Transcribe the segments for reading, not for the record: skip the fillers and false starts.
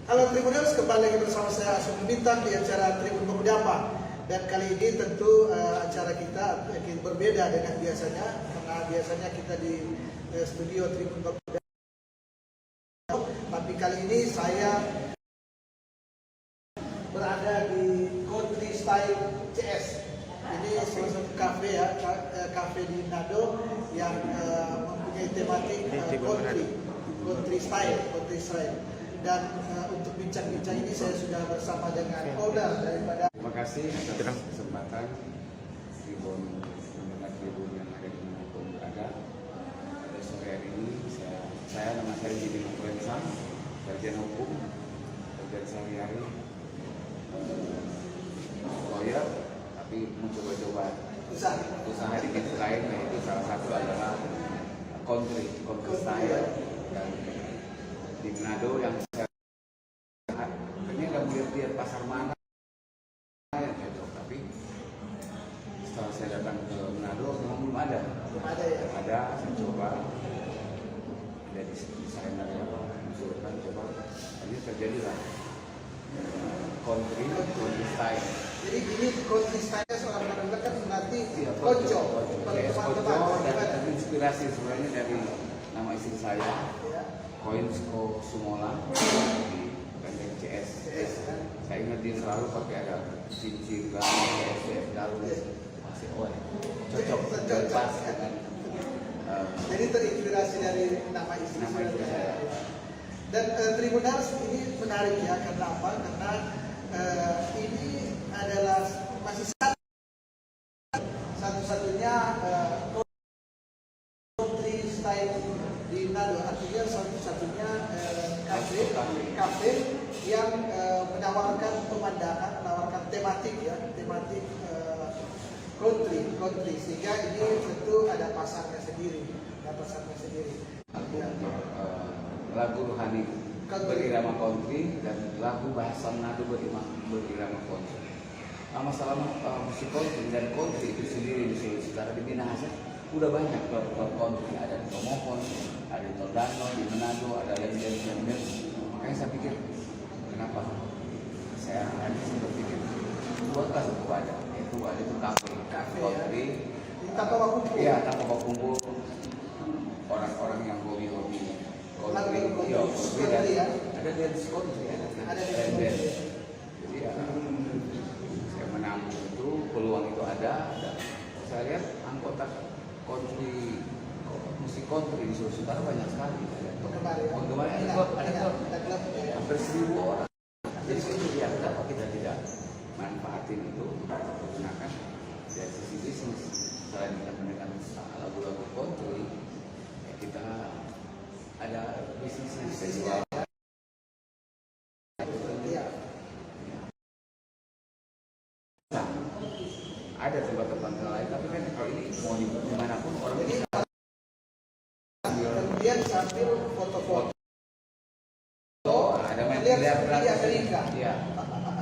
Halo Tribuners, kembali lagi bersama saya Asyum Bintang di acara Tribun Pemuda. Dan kali ini tentu acara kita berbeda dengan biasanya, karena biasanya kita di studio Tribun Pemuda. Tapi kali ini saya berada di Country Style CS. Ini salah satu kafe ya, kafe di Manado yang mempunyai tematik country style. Dan untuk bincang-bincang ini saya sudah bersama dengan owner daripada. Terima kasih atas kesempatan Tribun yang ada di Manado berada. Pada sore hari ini saya nama saya Jimmy Noprensa, sarjana hukum, kerja sehari-hari lawyer, tapi mencoba-coba usaha di bidang lain, yaitu salah satu adalah country style. Dan di Manado yang saya ini nggak melihat pasar mana yang cocok, tapi setelah saya datang ke Manado memang belum ada ya? Ada, saya coba dari desainer yang mengusulkan coba, ini terjadilah country style. Jadi ini country style seorang benar-benar kan berarti konco dan inspirasi sebenarnya dari nama istri saya, Koinsko Sumola di Pendek CS. Saya ingat dia selalu pakai ada cincin galau, galau, masih cocok pas dengan. Jadi terinspirasi dari nama istri saya. Dan Tribuners ini menarik ya, karena apa? Karena ini adalah masih satu-satunya country style di Manado, artinya satu-satunya kafe yang menawarkan pemandangan, menawarkan tematik country, sehingga ini tentu ada pasarnya sendiri. Lagu rohani berirama country dan lagu bahasa Manado berirama country. Masalah musik country dan country itu sendiri di Sulawesi Utara di Minahasa udah banyak klub country, ada di Tomohon, ada di Tondano, di Manado, ada lagi dari Jember. Makanya saya pikir kenapa saya berpikir buatlah satu wadah, itu kafe country tanpa baku kumpul. Iya, tanpa baku kumpul orang-orang yang hobi country dan ada dance country, ada band. Jadi ya, saya menanggung itu, peluang itu ada. Saya lihat anggota country, musik country di Sulawesi Utara banyak sekali. Penggemar ada klub hampir 1.000 orang. Jadi itu ya, kenapa kita tidak manfaatin itu, gunakan dari sisi bisnis. Selain kita mendengar lagu-lagu country, ya kita ada bisnisnya. Ada tempat-tempat lain, tapi kan kalau ini mau dimanapun orang bisa. Kemudian sambil foto-foto. Ada lihat di Amerika. Iya.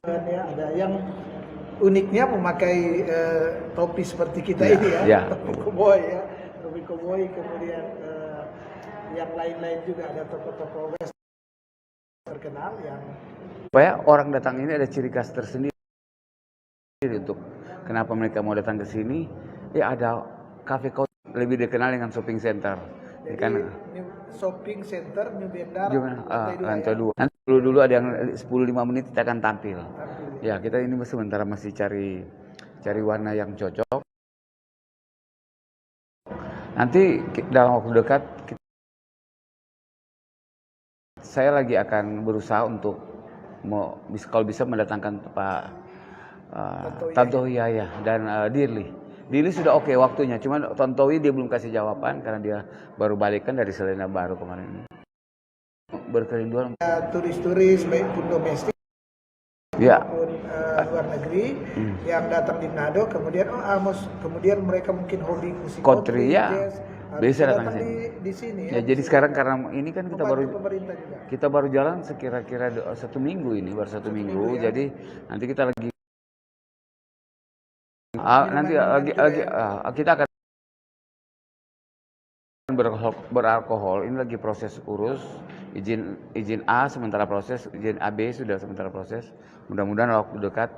Ada yang uniknya memakai topi seperti kita ini ya. Ya. Topi koboi, kemudian yang lain-lain juga ada toko-toko western terkenal yang. Supaya orang datang ini ada ciri khas tersendiri untuk kenapa mereka mau datang ke sini. Ya ada cafe lebih dikenal dengan shopping center. Jadi kan shopping center New Bandar lantai 2. Nanti dulu ada yang 10-15 menit kita akan tampil. Ya, kita ini sementara masih cari warna yang cocok. Nanti dalam waktu dekat saya lagi akan berusaha untuk kalau bisa mendatangkan Pak Tantowi ya dan Dirli sudah oke waktunya, cuman Tantowi dia belum kasih jawaban karena dia baru balikan dari Selandia Baru kemarin. Berkerinduan turis-turis baik pun domestik maupun luar negeri yang datang di Manado, kemudian mereka mungkin hobi musik country ya, jazz, bisa datang di sini ya. Jadi sekarang karena ini kan kita baru jalan sekira-kira 1 minggu ini, baru 1 minggu. Ya. Jadi nanti kita lagi kita akan beralkohol. Ini lagi proses urus. izin A sementara proses, izin AB sudah sementara proses. Mudah-mudahan waktu dekat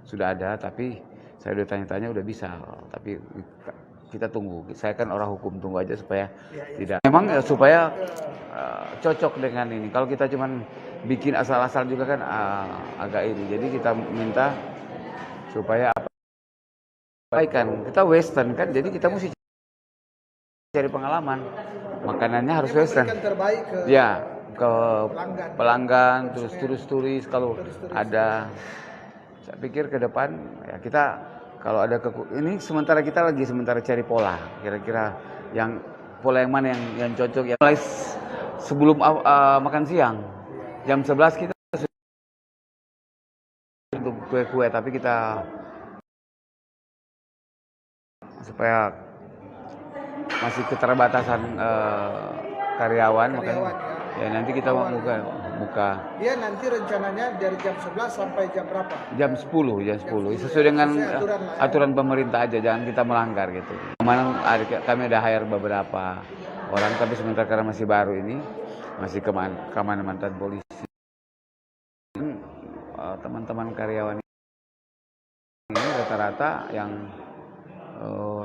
sudah ada, tapi saya udah tanya-tanya udah bisa. Tapi kita tunggu. Saya kan orang hukum, tunggu aja supaya tidak. Memang supaya cocok dengan ini. Kalau kita cuman bikin asal-asal juga kan agak ini. Jadi kita minta supaya perbaikan. Kita Western kan, jadi kita mesti cari pengalaman. Makanannya harus Western. Terbaik ke ke pelanggan, terus turis kalau ada. Saya pikir ke depan ya kita kalau ada ini sementara kita lagi cari pola. Kira-kira yang pola yang mana yang cocok ya. Mulai sebelum makan siang jam 11 kita untuk kue-kue, tapi kita supaya masih keterbatasan karyawan, makanya ya nanti kita mau buka. Dia nanti rencananya dari jam 11 sampai jam berapa? Jam 10 sesuai dengan aturan pemerintah aja, jangan kita melanggar gitu. Memang kami ada hire beberapa orang, tapi sementara karena masih baru ini, masih keamanan mantan polisi. Teman-teman karyawan ini rata-rata yang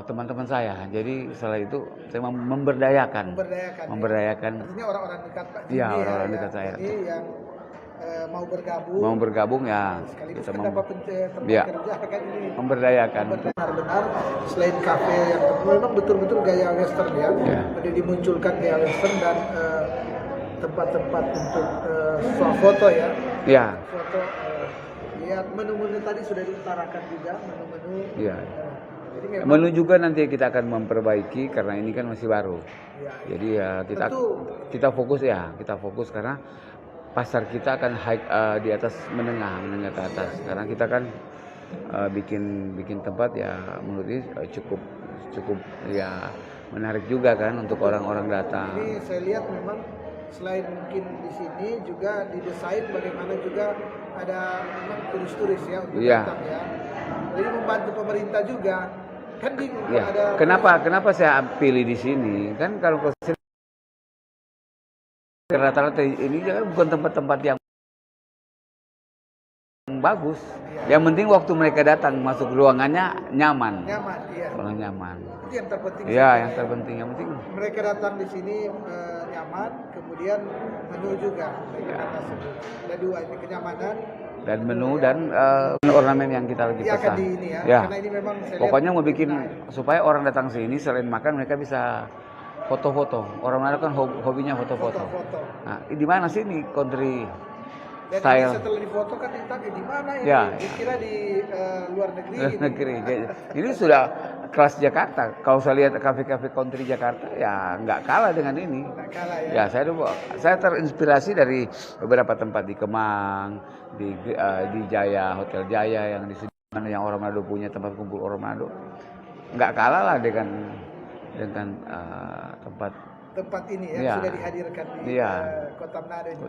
teman-teman saya. Jadi setelah itu saya memberdayakan. Artinya orang-orang dekat Pak Jimmy. Iya, orang-orang dekat saya. Jadi yang mau bergabung ya sekaligus kita dapat tempat kerja kan ini. Memberdayakan. Benar-benar selain kafe yang memang betul-betul gaya Western ya. Ada dimunculkan gaya Western dan tempat-tempat untuk foto ya. Iya. Foto lihat menu-menu tadi sudah diutarakan juga menu-menu. Iya. Menu juga nanti kita akan memperbaiki karena ini kan masih baru. Jadi ya kita fokus karena pasar kita akan high di atas menengah ke atas. Karena kita kan bikin tempat ya menurut ini cukup ya menarik juga kan untuk orang-orang datang. Ini saya lihat memang selain mungkin di sini juga didesain bagaimana juga ada turis-turis ya untuk datang ya. Jadi membantu pemerintah juga. Kan ada Kenapa saya pilih di sini? Kan kalau rata-rata ini bukan tempat-tempat yang bagus. Yang penting waktu mereka datang masuk ruangannya nyaman. Orang nyaman. Itu yang terpenting. Iya, yang terpenting. Yang penting mereka datang di sini nyaman, kemudian menu juga. Ada dua, ini kenyamanan dan menu dan ornamen yang kita lagi pesan. Karena ini memang pokoknya mau bikin supaya orang datang sini selain makan mereka bisa foto-foto. Orang Manado kan hobinya foto-foto. Nah, di mana sih ini country style? Setelah difoto kan ditanya di mana ini? Ya. Dikira di luar negeri. Ini sudah kelas Jakarta. Kalau saya lihat kafe-kafe country Jakarta ya nggak kalah dengan ini. Nggak kalah ya. Saya terinspirasi dari beberapa tempat di Kemang, di Jaya, Hotel Jaya yang di Sudirman yang orang Manado punya tempat kumpul orang Manado. Nggak kalah lah dengan tempat ini ya, sudah dihadirkan di Kota Manado ini.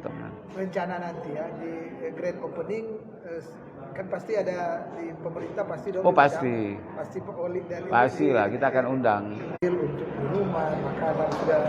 Rencana nanti ya di grand opening kan pasti ada di pemerintah pasti dong. Pasti lah kita akan undang. Untuk minuman, makanan sudah.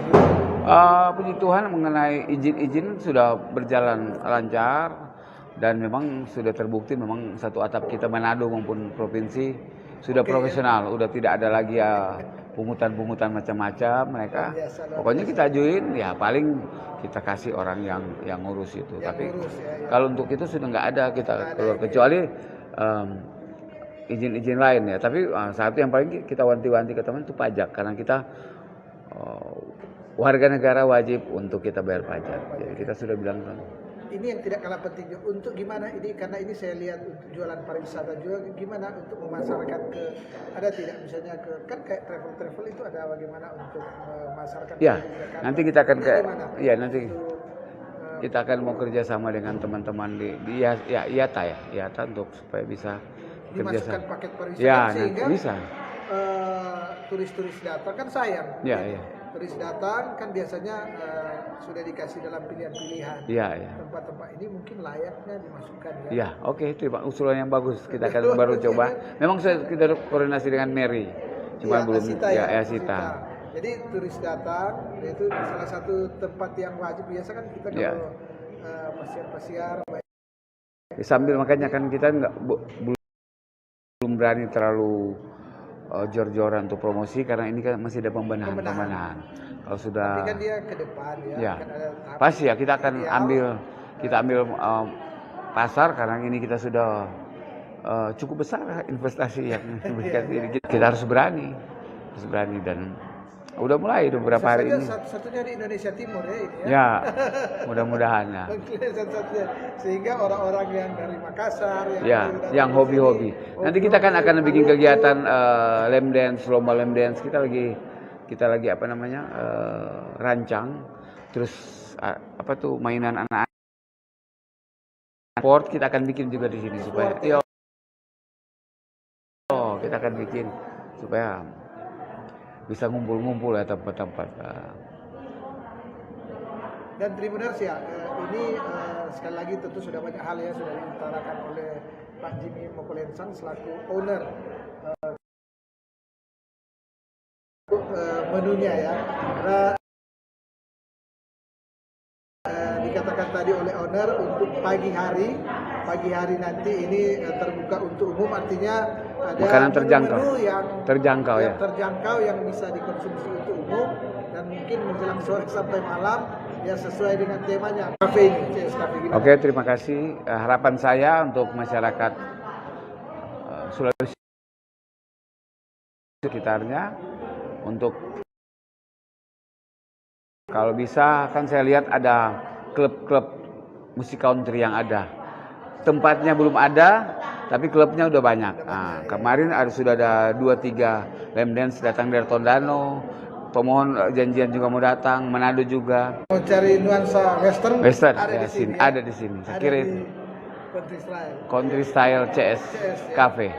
Puji Tuhan mengenai izin sudah berjalan lancar dan memang sudah terbukti memang satu atap kita Manado maupun provinsi sudah profesional, udah tidak ada lagi ya pungutan macam-macam mereka. Pokoknya kita ajuin ya paling kita kasih orang yang ngurus itu. Tapi kalau untuk itu sudah nggak ada kita keluar kecuali izin-izin lain ya. Tapi satu yang paling kita wanti-wanti ke teman itu pajak karena kita warga negara wajib untuk kita bayar pajak. Jadi kita sudah bilang ini yang tidak kalah pentingnya untuk gimana ini karena ini saya lihat untuk jualan pariwisata juga gimana untuk memasarkan ada tidak misalnya kan kayak travel itu ada bagaimana untuk memasarkan nanti kita akan nanti kita akan mau kerjasama dengan teman-teman di IATA untuk supaya bisa dimasukkan paket pariwisata sehingga bisa turis-turis datang kan sayang turis datang kan biasanya sudah dikasih dalam pilihan-pilihan. Tempat-tempat ini mungkin layaknya dimasukkan ya. Itu usulan yang bagus. Kita akan baru coba. Memang kita koordinasi dengan Mary. Cuma belum Asita. Jadi turis datang, itu salah satu tempat yang wajib. Biasa kan kita kalau pasiar-pasiar. Sambil makanya kan kita belum berani terlalu jor-joran untuk promosi karena ini kan masih ada pembenahan. Kalau sudah. Tapi kan dia ke depan ya. Ya. Kan ada Pasti ya kita akan ambil pasar karena ini kita sudah cukup besar investasi yang diberikan ini. Kita harus berani dan udah mulai beberapa hari ini. Satunya di Indonesia Timur ya ini ya. Ya, mudah-mudahan ya. Satunya. Sehingga orang-orang yang dari Makassar yang hobi-hobi. Nanti kita kan akan bikin kegiatan lem dance, lomba lem dance. Kita lagi rancang. Terus mainan anak-anak. Sport kita akan bikin juga di sini supaya kita akan bikin supaya bisa ngumpul-ngumpul ya tempat-tempat. Dan Tribuners ya, ini sekali lagi tentu sudah banyak hal ya sudah diutarakan oleh Pak Jimmy Mokolensang selaku owner menunya ya. Karena dikatakan tadi oleh owner untuk pagi hari nanti ini terbuka untuk umum, artinya ada makanan menu yang terjangkau yang bisa dikonsumsi untuk umum dan mungkin menjelang sore sampai malam ya sesuai dengan temanya kafe ini. Oke, terima kasih. Harapan saya untuk masyarakat Sulawesi sekitarnya untuk kalau bisa kan saya lihat ada klub-klub musik country yang ada. Tempatnya belum ada, tapi klubnya udah banyak. Kemarin sudah ada 2-3 lem dance datang dari Tondano. Pemohon janjian juga mau datang, Manado juga. Mau cari nuansa western ada di sini. Saya kira itu. Country Style CS Cafe.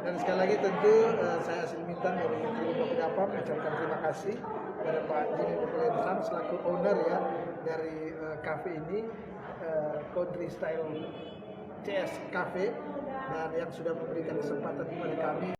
Dan sekali lagi tentu saya Asil Mintan dari Tribun Penyapa mengucapkan terima kasih kepada Pak Jimmy Mokolensang selaku owner ya dari cafe ini, Country Style CS Cafe, dan yang sudah memberikan kesempatan kepada kami